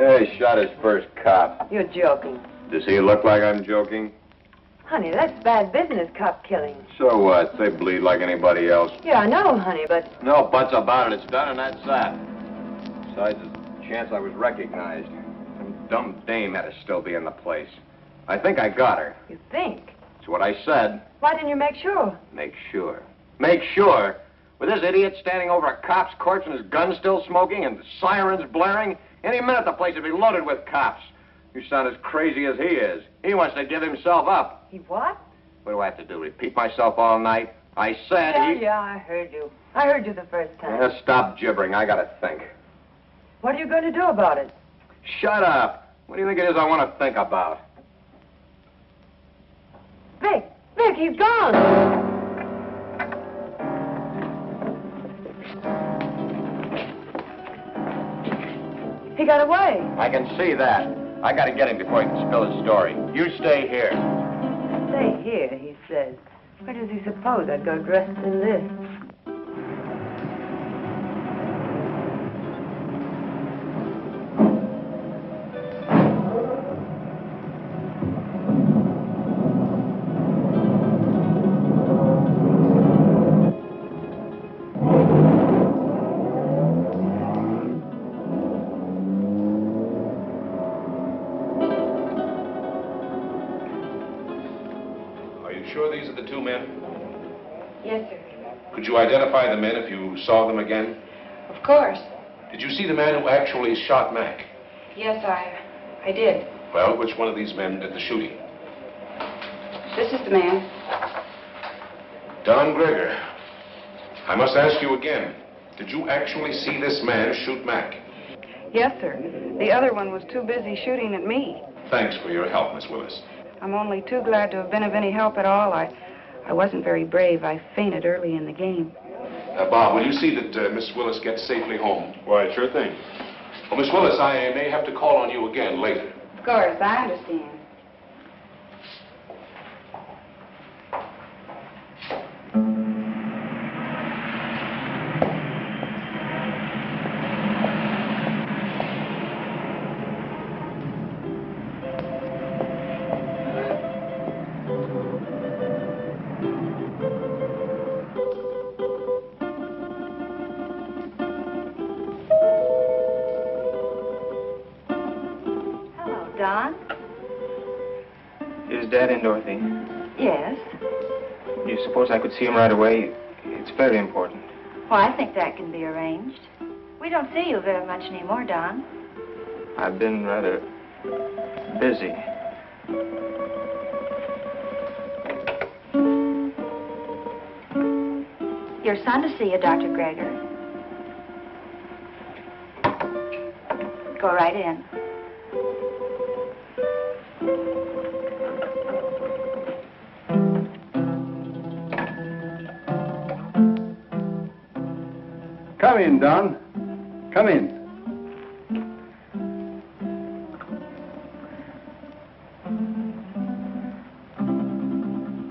Yeah, he shot his first cop. You're joking. Does he look like I'm joking? Honey, that's bad business, cop killing. So what? They bleed like anybody else. Yeah, I know, honey, but... No buts about it. It's done and that's that. Besides, there's a chance I was recognized. Some dumb dame had to still be in the place. I think I got her. You think? That's what I said. Why didn't you make sure? Make sure. Make sure? With this idiot standing over a cop's corpse and his gun still smoking and the sirens blaring, any minute the place would be loaded with cops. You sound as crazy as he is. He wants to give himself up. He what? What do I have to do? Repeat myself all night? I said Yeah, I heard you. I heard you the first time. Yeah, stop gibbering. I gotta think. What are you going to do about it? Shut up. What do you think it is I want to think about? Vic, he's gone. He got away. I can see that. I gotta get him before he can spill his story. You stay here. Stay here, he says. Where does he suppose I'd go dressed in this? Could you identify the men if you saw them again? Of course. Did you see the man who actually shot Mac? Yes, I did. Well, which one of these men did the shooting? This is the man. Don Gregor. I must ask you again. Did you actually see this man shoot Mac? Yes, sir. The other one was too busy shooting at me. Thanks for your help, Miss Willis. I'm only too glad to have been of any help at all. I wasn't very brave. I fainted early in the game. Bob, will you see that Miss Willis gets safely home? Why, sure thing. Well, Miss Willis, I may have to call on you again later. Of course, I understand. Is Dad in, Dorothy? Yes. Do you suppose I could see him right away? It's very important. Well, I think that can be arranged. We don't see you very much anymore, Don. I've been rather busy. Your son to see you, Dr. Gregor. Go right in. Come in, Don. Come in.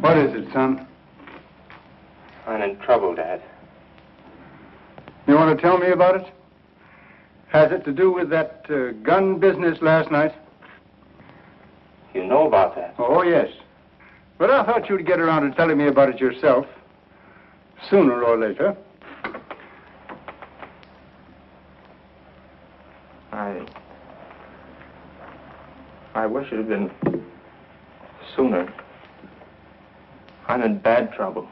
What is it, son? I'm in trouble, Dad. You want to tell me about it? Has it to do with that gun business last night? You know about that? Oh, yes. But I thought you'd get around to telling me about it yourself. Sooner or later. I wish it had been sooner. I'm in bad trouble.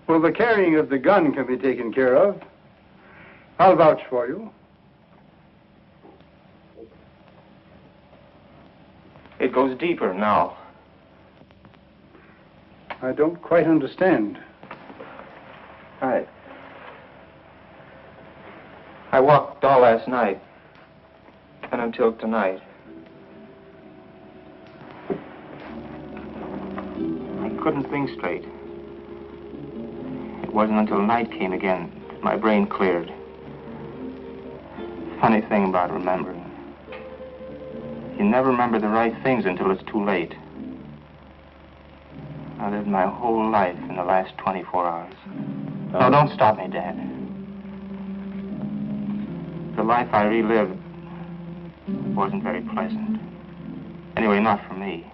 Well, the carrying of the gun can be taken care of. I'll vouch for you. It goes deeper now. I don't quite understand. I walked all last night and until tonight. I couldn't think straight. It wasn't until night came again that my brain cleared. Funny thing about remembering. You never remember the right things until it's too late. I lived my whole life in the last 24 hours. No, don't stop me, Dad. The life I relived wasn't very pleasant. Anyway, not for me.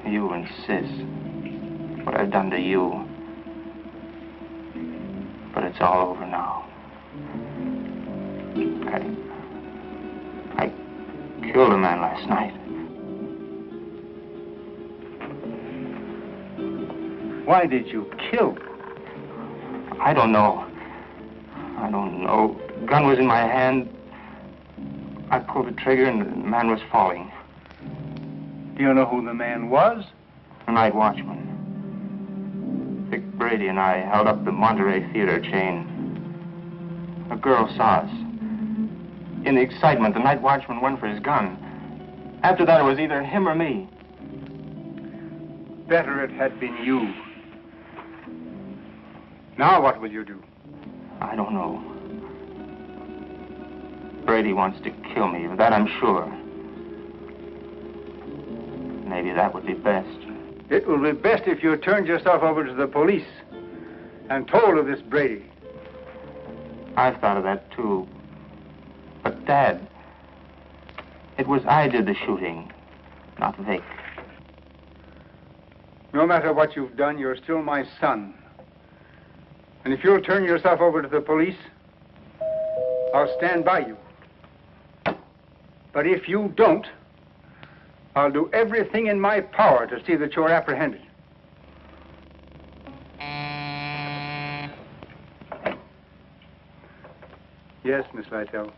You and Sis. What I've done to you. But it's all over now. I killed a man last night. Why did you kill? I don't know. I don't know. The gun was in my hand. I pulled the trigger and the man was falling. Do you know who the man was? The night watchman. Vic Brady and I held up the Monterey Theater chain. A girl saw us. In the excitement, the night watchman went for his gun. After that, it was either him or me. Better it had been you. Now what will you do? I don't know. Brady wants to kill me, of that I'm sure. Maybe that would be best. It will be best if you turned yourself over to the police and told of this Brady. I've thought of that, too. But, Dad, it was I did the shooting, not Vic. No matter what you've done, you're still my son. And if you'll turn yourself over to the police, I'll stand by you. But if you don't, I'll do everything in my power to see that you're apprehended. Yes, Miss Lytell.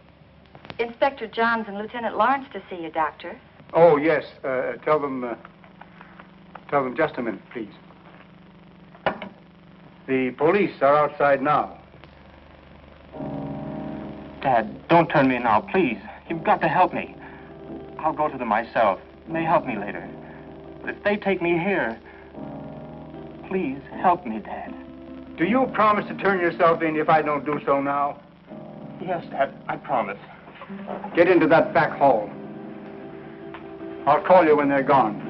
Inspector Johns and Lieutenant Lawrence to see you, Doctor. Oh, yes. Tell them just a minute, please. The police are outside now. Dad, don't turn me now, please. You've got to help me. I'll go to them myself. It may help me later. But if they take me here, please help me, Dad. Do you promise to turn yourself in if I don't do so now? Yes, Dad, I promise. Get into that back hall. I'll call you when they're gone.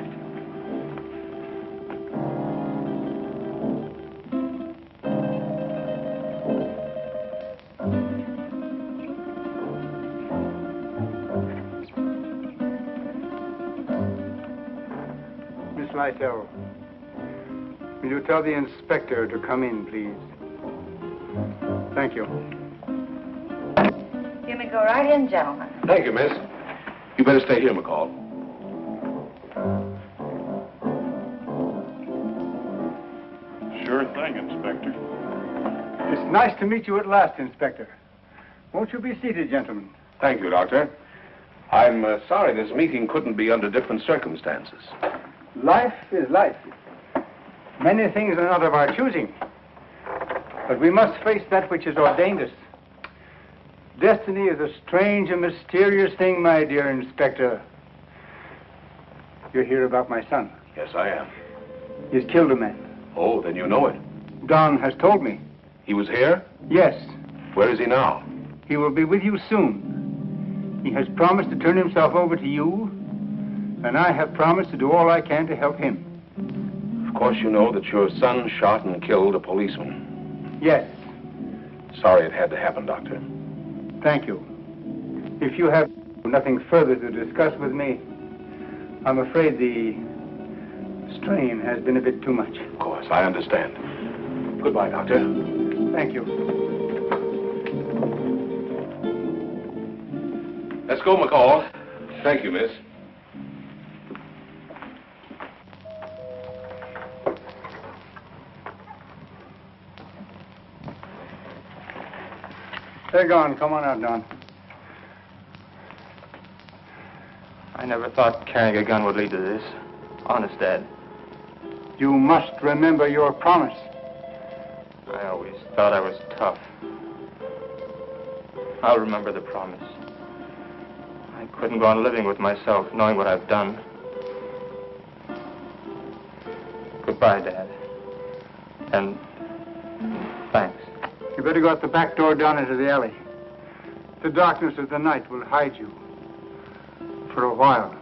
Miss Lytell, will you tell the inspector to come in, please? Thank you. You may go right in, gentlemen. Thank you, miss. You better stay here, McCall. Sure thing, Inspector. It's nice to meet you at last, Inspector. Won't you be seated, gentlemen? Thank you, Doctor. I'm sorry this meeting couldn't be under different circumstances. Life is life. Many things are not of our choosing. But we must face that which is ordained us. Destiny is a strange and mysterious thing, my dear Inspector. You're here about my son. Yes, I am. He's killed a man. Oh, then you know it. Don has told me. He was here? Yes. Where is he now? He will be with you soon. He has promised to turn himself over to you, and I have promised to do all I can to help him. Of course you know that your son shot and killed a policeman. Yes. Sorry it had to happen, Doctor. Thank you. If you have nothing further to discuss with me, I'm afraid the strain has been a bit too much. Of course, I understand. Goodbye, Doctor. Thank you. Let's go, McCall. Thank you, miss. They're gone. Come on out, Don. I never thought carrying a gun would lead to this. Honest, Dad. You must remember your promise. I always thought I was tough. I'll remember the promise. I couldn't go on living with myself, knowing what I've done. Goodbye, Dad. And thanks. You better go out the back door down into the alley. The darkness of the night will hide you. For a while.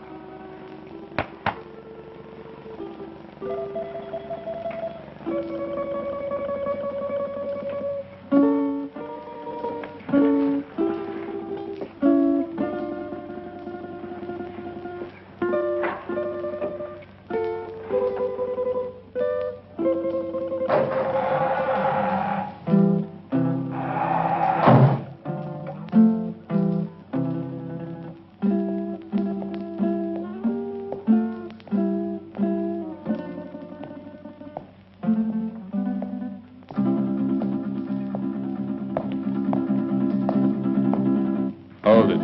Hold it.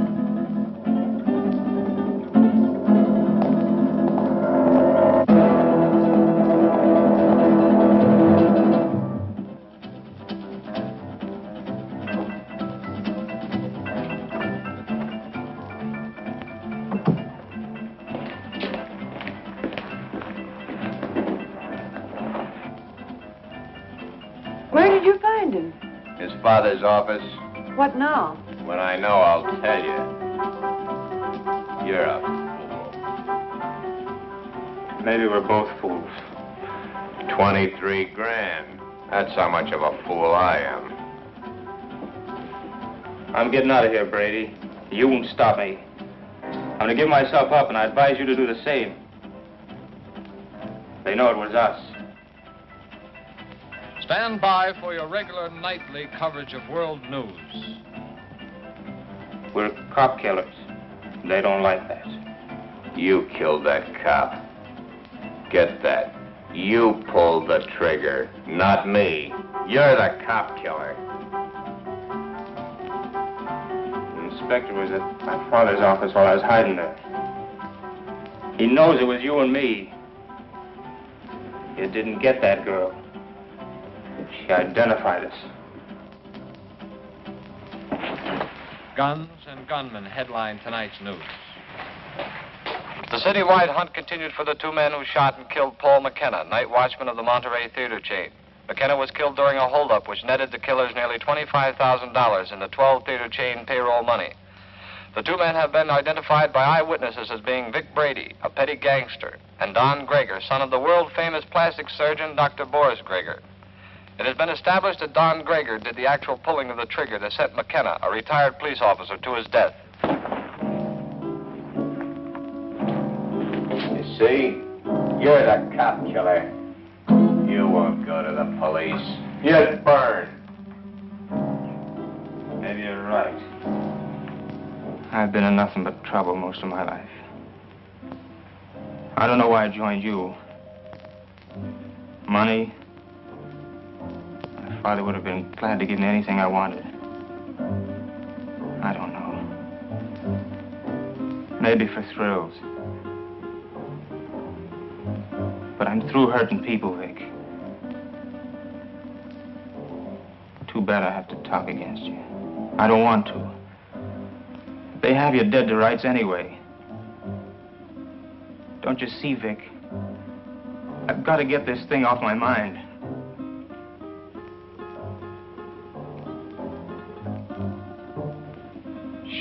Where did you find him? His father's office. What now? When I know, I'll tell you. You're a fool. Maybe we're both fools. 23 grand. That's how much of a fool I am. I'm getting out of here, Brady. You won't stop me. I'm gonna give myself up, and I advise you to do the same. They know it was us. Stand by for your regular nightly coverage of world news. We're cop killers. They don't like that. You killed that cop. Get that. You pulled the trigger, not me. You're the cop killer. The inspector was at my father's office while I was hiding there. He knows it was you and me. You didn't get that girl. She identified us. Guns and gunmen headline tonight's news. The citywide hunt continued for the two men who shot and killed Paul McKenna, night watchman of the Monterey theater chain. McKenna was killed during a holdup which netted the killers nearly $25,000 in the 12 theater chain payroll money. The two men have been identified by eyewitnesses as being Vic Brady, a petty gangster, and Don Gregor, son of the world-famous plastic surgeon Dr. Boris Gregor. It has been established that Don Gregor did the actual pulling of the trigger that sent McKenna, a retired police officer, to his death. You see? You're the cop killer. You won't go to the police. You'd burn. Maybe you're right. I've been in nothing but trouble most of my life. I don't know why I joined you. Money. My father would have been glad to give me anything I wanted. I don't know. Maybe for thrills. But I'm through hurting people, Vic. Too bad I have to talk against you. I don't want to. They have you dead to rights anyway. Don't you see, Vic? I've got to get this thing off my mind.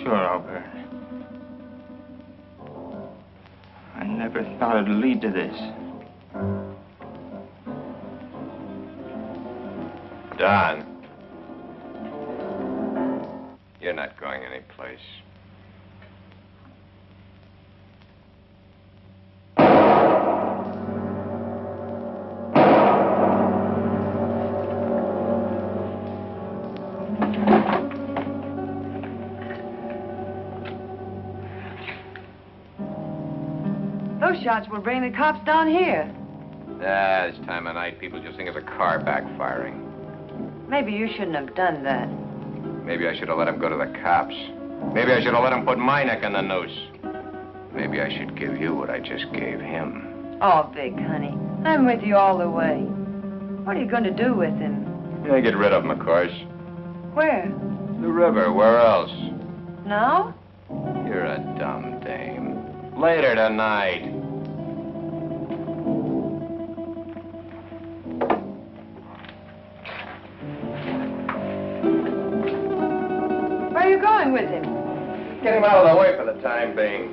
Sure, I'll burn. I never thought it'd lead to this. Don. You're not going anyplace. Those shots will bring the cops down here. This time of night, people just think it's a car backfiring. Maybe you shouldn't have done that. Maybe I should have let him go to the cops. Maybe I should have let him put my neck in the noose. Maybe I should give you what I just gave him. Oh, Vic, honey, I'm with you all the way. What are you going to do with him? Yeah, get rid of him, of course. Where? The river. Where else? Now? You're a dumb dame. Later tonight. Where are you going with him? Get him out of the way for the time being.